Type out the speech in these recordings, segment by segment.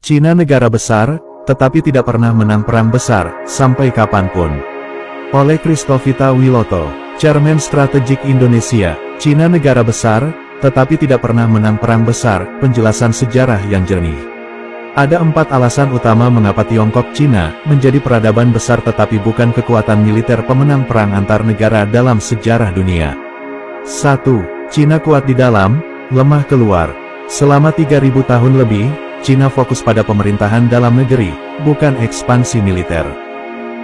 Cina negara besar, tetapi tidak pernah menang perang besar, sampai kapanpun. Oleh Christovita Wiloto, Chairman Strategik Indonesia, Cina negara besar, tetapi tidak pernah menang perang besar, penjelasan sejarah yang jernih. Ada 4 alasan utama mengapa Tiongkok Cina menjadi peradaban besar tetapi bukan kekuatan militer pemenang perang antar negara dalam sejarah dunia. 1. Cina kuat di dalam, lemah keluar. Selama 3000 tahun lebih, Cina fokus pada pemerintahan dalam negeri, bukan ekspansi militer.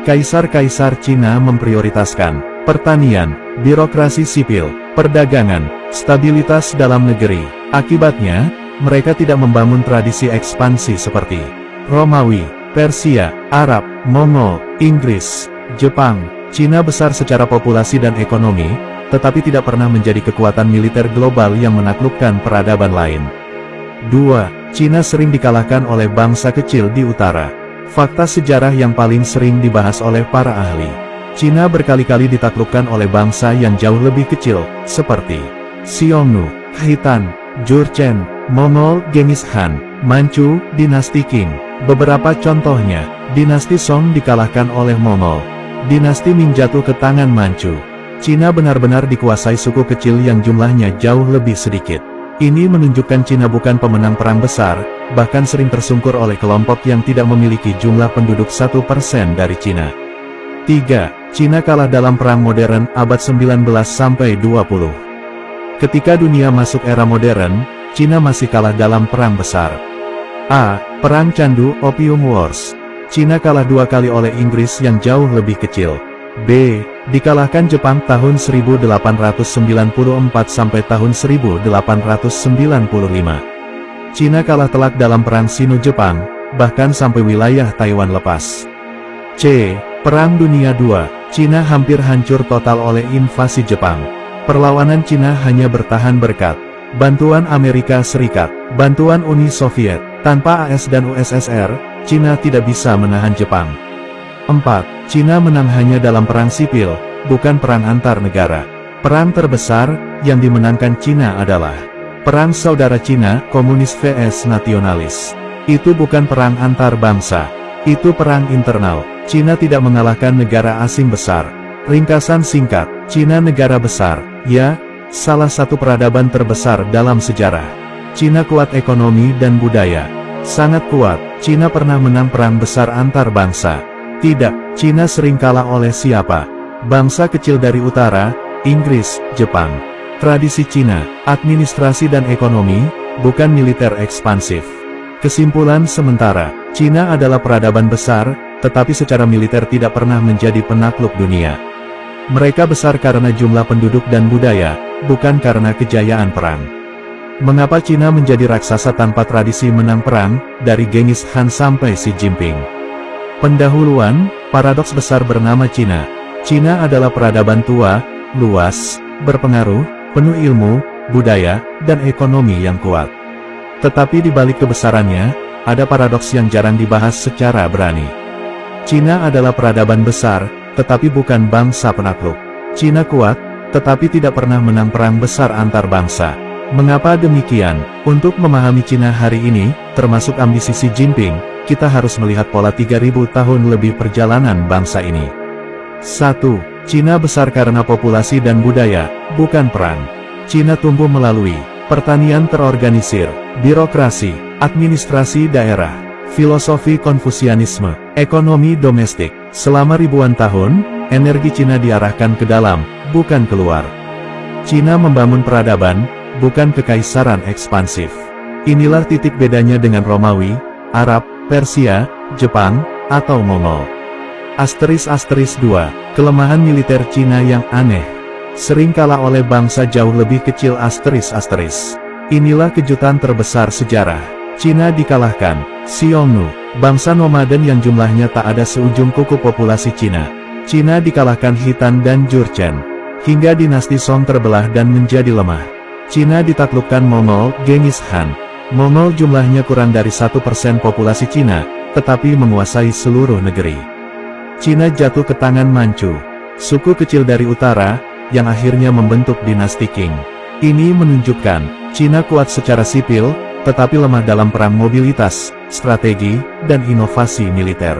Kaisar-kaisar Cina memprioritaskan pertanian, birokrasi sipil, perdagangan, stabilitas dalam negeri. Akibatnya, mereka tidak membangun tradisi ekspansi seperti Romawi, Persia, Arab, Mongol, Inggris, Jepang. Cina besar secara populasi dan ekonomi, tetapi tidak pernah menjadi kekuatan militer global yang menaklukkan peradaban lain. 2. Cina sering dikalahkan oleh bangsa kecil di utara. Fakta sejarah yang paling sering dibahas oleh para ahli. Cina berkali-kali ditaklukkan oleh bangsa yang jauh lebih kecil, seperti Xiongnu, Khitan, Jurchen, Mongol, Genghis Khan, Manchu, dinasti Qing. Beberapa contohnya, dinasti Song dikalahkan oleh Mongol. Dinasti Ming jatuh ke tangan Manchu. Cina benar-benar dikuasai suku kecil yang jumlahnya jauh lebih sedikit. Ini menunjukkan Cina bukan pemenang perang besar, bahkan sering tersungkur oleh kelompok yang tidak memiliki jumlah penduduk 1% dari Cina. 3. Cina kalah dalam perang modern abad 19–20. Ketika dunia masuk era modern, Cina masih kalah dalam perang besar. A. Perang Candu Opium Wars. Cina kalah 2 kali oleh Inggris yang jauh lebih kecil. B. Dikalahkan Jepang tahun 1894 sampai tahun 1895. Cina kalah telak dalam perang Sino-Jepang, bahkan sampai wilayah Taiwan lepas. C. Perang Dunia II. Cina hampir hancur total oleh invasi Jepang. Perlawanan Cina hanya bertahan berkat bantuan Amerika Serikat, bantuan Uni Soviet. Tanpa AS dan USSR, Cina tidak bisa menahan Jepang. 4. Cina menang hanya dalam perang sipil, bukan perang antar negara. Perang terbesar yang dimenangkan Cina adalah Perang Saudara Cina, Komunis vs Nasionalis. Itu bukan perang antar bangsa, itu perang internal. Cina tidak mengalahkan negara asing besar. Ringkasan singkat, Cina negara besar, ya, salah satu peradaban terbesar dalam sejarah. Cina kuat ekonomi dan budaya. Sangat kuat. Cina pernah menang perang besar antar bangsa. Tidak, Cina sering kalah oleh siapa? Bangsa kecil dari utara, Inggris, Jepang. Tradisi Cina, administrasi dan ekonomi, bukan militer ekspansif. Kesimpulan sementara, Cina adalah peradaban besar, tetapi secara militer tidak pernah menjadi penakluk dunia. Mereka besar karena jumlah penduduk dan budaya, bukan karena kejayaan perang. Mengapa Cina menjadi raksasa tanpa tradisi menang perang, dari Genghis Khan sampai Xi Jinping? Pendahuluan, paradoks besar bernama Cina. Cina adalah peradaban tua, luas, berpengaruh, penuh ilmu, budaya, dan ekonomi yang kuat. Tetapi di balik kebesarannya, ada paradoks yang jarang dibahas secara berani. Cina adalah peradaban besar, tetapi bukan bangsa penakluk. Cina kuat, tetapi tidak pernah menang perang besar antar bangsa. Mengapa demikian? Untuk memahami Cina hari ini, termasuk ambisi Xi Jinping, kita harus melihat pola 3000 tahun lebih perjalanan bangsa ini. 1. Cina besar karena populasi dan budaya, bukan perang. Cina tumbuh melalui pertanian terorganisir, birokrasi, administrasi daerah, filosofi Konfusianisme, ekonomi domestik. Selama ribuan tahun, energi Cina diarahkan ke dalam, bukan keluar. Cina membangun peradaban, bukan kekaisaran ekspansif. Inilah titik bedanya dengan Romawi, Arab, Persia, Jepang, atau Mongol. **2. Kelemahan militer Cina yang aneh. Sering kalah oleh bangsa jauh lebih kecil ***. Inilah kejutan terbesar sejarah. Cina dikalahkan. Xiongnu, bangsa nomaden yang jumlahnya tak ada seujung kuku populasi Cina. Cina dikalahkan Khitan dan Jurchen. Hingga dinasti Song terbelah dan menjadi lemah. Cina ditaklukkan Mongol, Genghis Khan. Mongol jumlahnya kurang dari 1% populasi Cina, tetapi menguasai seluruh negeri. Cina jatuh ke tangan Manchu, suku kecil dari utara, yang akhirnya membentuk dinasti Qing. Ini menunjukkan, Cina kuat secara sipil, tetapi lemah dalam perang mobilitas, strategi, dan inovasi militer.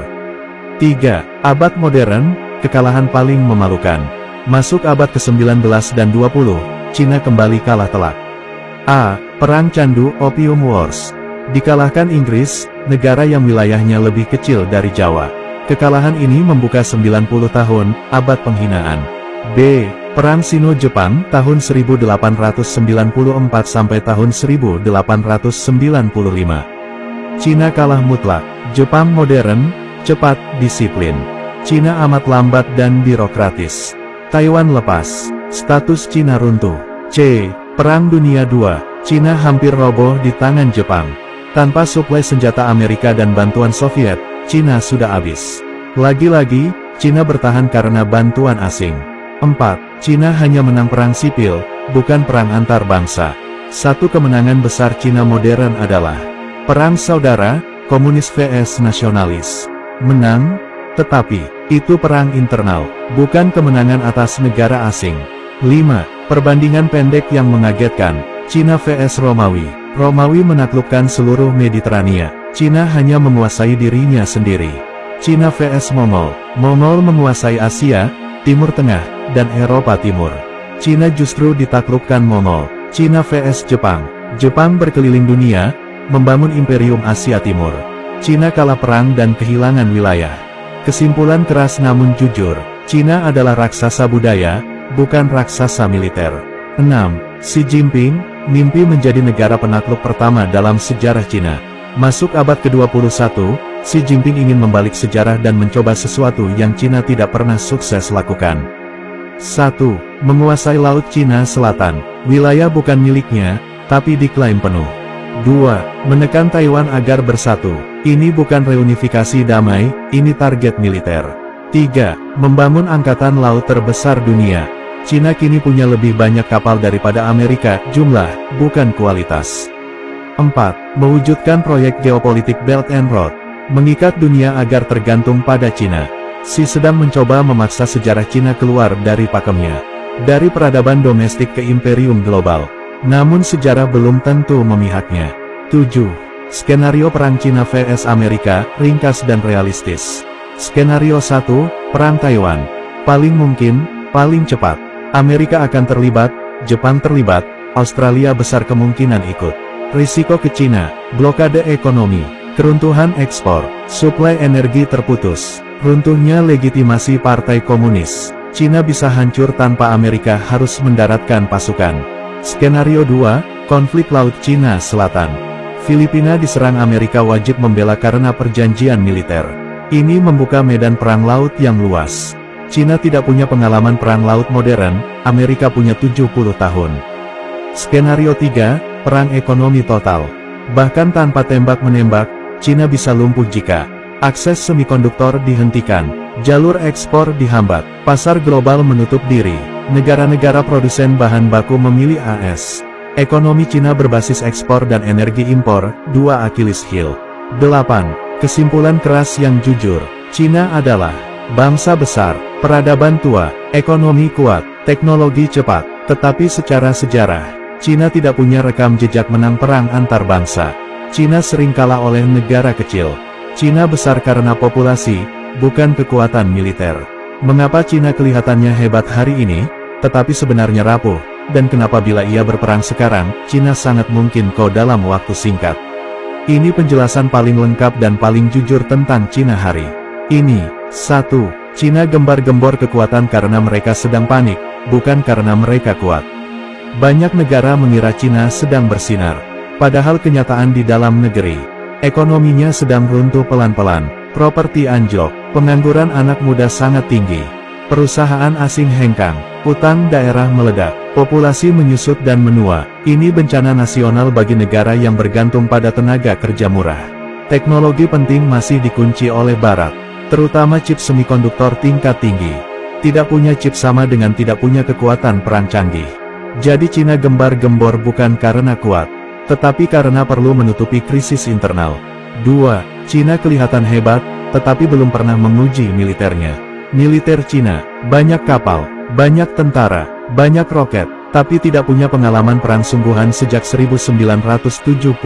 3. Abad modern, kekalahan paling memalukan. Masuk abad ke-19 dan 20, Cina kembali kalah telak. A. Perang Candu Opium Wars. Dikalahkan Inggris, negara yang wilayahnya lebih kecil dari Jawa. Kekalahan ini membuka 90 tahun, abad penghinaan. B. Perang Sino-Jepang tahun 1894 sampai tahun 1895. Cina kalah mutlak. Jepang modern, cepat, disiplin. Cina amat lambat dan birokratis. Taiwan lepas. Status Cina runtuh. C. Perang Dunia II. Cina hampir roboh di tangan Jepang. Tanpa suplai senjata Amerika dan bantuan Soviet, Cina sudah habis. Lagi-lagi, Cina bertahan karena bantuan asing. 4. Cina hanya menang perang sipil, bukan perang antar bangsa. Satu kemenangan besar Cina modern adalah Perang Saudara, Komunis vs Nasionalis. Menang, tetapi, itu perang internal, bukan kemenangan atas negara asing. 5. Perbandingan pendek yang mengagetkan, Cina vs Romawi. Romawi menaklukkan seluruh Mediterania, Cina hanya menguasai dirinya sendiri. Cina vs Mongol. Mongol menguasai Asia, Timur Tengah, dan Eropa Timur. Cina justru ditaklukkan Mongol. Cina vs Jepang. Jepang berkeliling dunia, membangun Imperium Asia Timur. Cina kalah perang dan kehilangan wilayah. Kesimpulan keras namun jujur, Cina adalah raksasa budaya, bukan raksasa militer. 6. Xi Jinping, mimpi menjadi negara penakluk pertama dalam sejarah Cina. Masuk abad ke-21, Xi Jinping ingin membalik sejarah dan mencoba sesuatu yang Cina tidak pernah sukses lakukan. 1. Menguasai Laut Cina Selatan. Wilayah bukan miliknya, tapi diklaim penuh. 2. Menekan Taiwan agar bersatu. Ini bukan reunifikasi damai, ini target militer. 3. Membangun angkatan laut terbesar dunia. Cina kini punya lebih banyak kapal daripada Amerika, jumlah, bukan kualitas. 4. Mewujudkan proyek geopolitik Belt and Road. Mengikat dunia agar tergantung pada Cina. Xi sedang mencoba memaksa sejarah Cina keluar dari pakemnya. Dari peradaban domestik ke imperium global. Namun sejarah belum tentu memihaknya. 7. Skenario Perang Cina vs Amerika, ringkas dan realistis. Skenario 1, Perang Taiwan. Paling mungkin, paling cepat. Amerika akan terlibat, Jepang terlibat, Australia besar kemungkinan ikut. Risiko ke Cina, blokade ekonomi, keruntuhan ekspor, suplai energi terputus, runtuhnya legitimasi Partai Komunis. Cina bisa hancur tanpa Amerika harus mendaratkan pasukan. Skenario 2, konflik Laut Cina Selatan. Filipina diserang Amerika wajib membela karena perjanjian militer. Ini membuka medan perang laut yang luas. Cina tidak punya pengalaman perang laut modern, Amerika punya 70 tahun. Skenario 3, perang ekonomi total. Bahkan tanpa tembak-menembak, Cina bisa lumpuh jika akses semikonduktor dihentikan, jalur ekspor dihambat, pasar global menutup diri, negara-negara produsen bahan baku memilih AS. Ekonomi Cina berbasis ekspor dan energi impor, 2 Achilles heel. 8. Kesimpulan keras yang jujur, Cina adalah bangsa besar, peradaban tua, ekonomi kuat, teknologi cepat, tetapi secara sejarah, Cina tidak punya rekam jejak menang perang antar bangsa. Cina sering kalah oleh negara kecil. Cina besar karena populasi, bukan kekuatan militer. Mengapa Cina kelihatannya hebat hari ini, tetapi sebenarnya rapuh, dan kenapa bila ia berperang sekarang, Cina sangat mungkin kau dalam waktu singkat. Ini penjelasan paling lengkap dan paling jujur tentang Cina hari ini. 1. Cina gembar-gembor kekuatan karena mereka sedang panik, bukan karena mereka kuat. Banyak negara mengira Cina sedang bersinar, padahal kenyataan di dalam negeri, ekonominya sedang runtuh pelan-pelan, properti anjlok, pengangguran anak muda sangat tinggi, perusahaan asing hengkang, utang daerah meledak, populasi menyusut dan menua. Ini bencana nasional bagi negara yang bergantung pada tenaga kerja murah. Teknologi penting masih dikunci oleh Barat, terutama chip semikonduktor tingkat tinggi. Tidak punya chip sama dengan tidak punya kekuatan perang canggih. Jadi Cina gembar-gembor bukan karena kuat, tetapi karena perlu menutupi krisis internal. 2. Cina kelihatan hebat, tetapi belum pernah menguji militernya. Militer Cina, banyak kapal, banyak tentara, banyak roket, tapi tidak punya pengalaman perang sungguhan sejak 1979.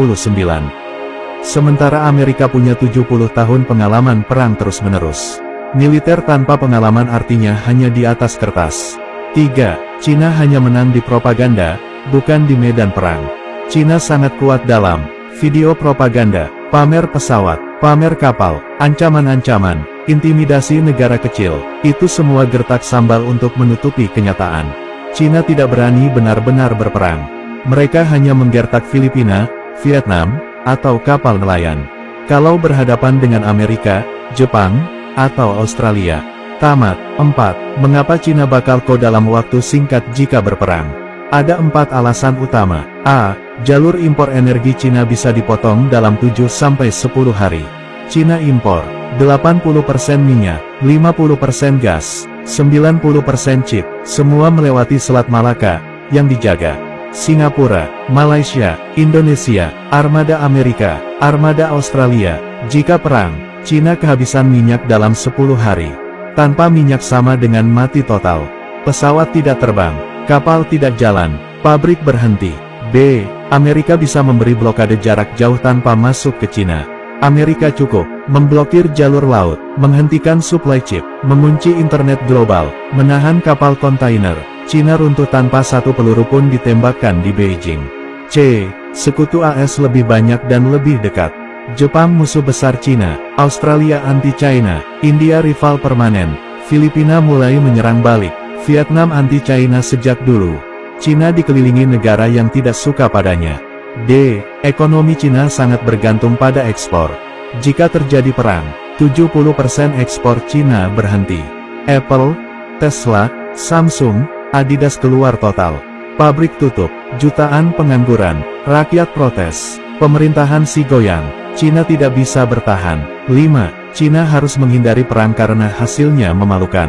Sementara Amerika punya 70 tahun pengalaman perang terus-menerus. Militer tanpa pengalaman artinya hanya di atas kertas. 3. Cina hanya menang di propaganda, bukan di medan perang. Cina sangat kuat dalam video propaganda, pamer pesawat, pamer kapal, ancaman-ancaman, intimidasi negara kecil. Itu semua gertak sambal untuk menutupi kenyataan. Cina tidak berani benar-benar berperang. Mereka hanya menggertak Filipina, Vietnam, atau kapal nelayan. Kalau berhadapan dengan Amerika, Jepang, atau Australia. Tamat. 4. Mengapa Cina bakal dalam waktu singkat jika berperang? Ada 4 alasan utama. A. Jalur impor energi Cina bisa dipotong dalam 7-10 hari. Cina impor 80% minyak, 50% gas, 90% chip, semua melewati Selat Malaka, yang dijaga Singapura, Malaysia, Indonesia, armada Amerika, armada Australia. Jika perang, Cina kehabisan minyak dalam 10 hari. Tanpa minyak sama dengan mati total. Pesawat tidak terbang, kapal tidak jalan, pabrik berhenti. B. Amerika bisa memberi blokade jarak jauh tanpa masuk ke Cina. Amerika cukup memblokir jalur laut, menghentikan suplai chip, mengunci internet global, menahan kapal kontainer. Cina runtuh tanpa satu peluru pun ditembakkan di Beijing. C. Sekutu AS lebih banyak dan lebih dekat. Jepang musuh besar Cina, Australia anti-China, India rival permanen, Filipina mulai menyerang balik, Vietnam anti-China sejak dulu. Cina dikelilingi negara yang tidak suka padanya. D. Ekonomi Cina sangat bergantung pada ekspor. Jika terjadi perang, 70% ekspor Cina berhenti. Apple, Tesla, Samsung, Adidas keluar total. Pabrik tutup, jutaan pengangguran, rakyat protes, pemerintahan si goyang. Cina tidak bisa bertahan. 5. Cina harus menghindari perang karena hasilnya memalukan.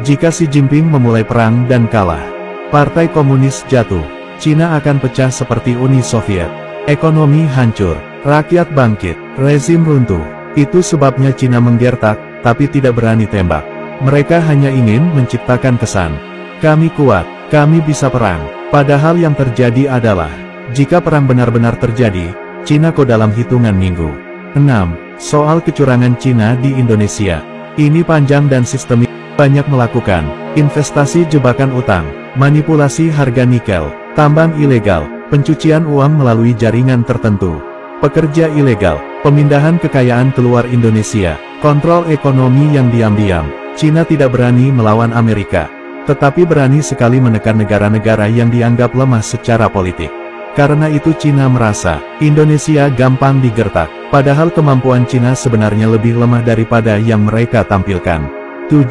Jika Xi Jinping memulai perang dan kalah, Partai Komunis jatuh. Cina akan pecah seperti Uni Soviet. Ekonomi hancur, rakyat bangkit, rezim runtuh. Itu sebabnya Cina menggertak, tapi tidak berani tembak. Mereka hanya ingin menciptakan kesan, kami kuat, kami bisa perang. Padahal yang terjadi adalah, jika perang benar-benar terjadi, Cina dalam hitungan minggu. 6. Soal kecurangan Cina di Indonesia. Ini panjang dan sistemik. Banyak melakukan investasi jebakan utang, manipulasi harga nikel, tambang ilegal, pencucian uang melalui jaringan tertentu, pekerja ilegal, pemindahan kekayaan keluar Indonesia, kontrol ekonomi yang diam-diam. Cina tidak berani melawan Amerika, tetapi berani sekali menekan negara-negara yang dianggap lemah secara politik. Karena itu Cina merasa, Indonesia gampang digertak, padahal kemampuan Cina sebenarnya lebih lemah daripada yang mereka tampilkan. 7.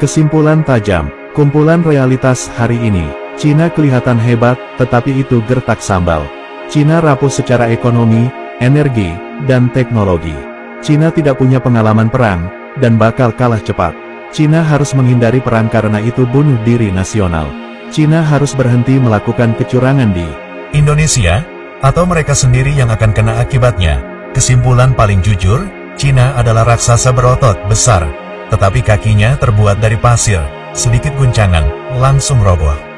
Kesimpulan tajam, kumpulan realitas hari ini. Cina kelihatan hebat, tetapi itu gertak sambal. Cina rapuh secara ekonomi, energi, dan teknologi. Cina tidak punya pengalaman perang, dan bakal kalah cepat. Cina harus menghindari perang karena itu bunuh diri nasional. Cina harus berhenti melakukan kecurangan di Indonesia, atau mereka sendiri yang akan kena akibatnya. Kesimpulan paling jujur, Cina adalah raksasa berotot besar, tetapi kakinya terbuat dari pasir. Sedikit guncangan, langsung roboh.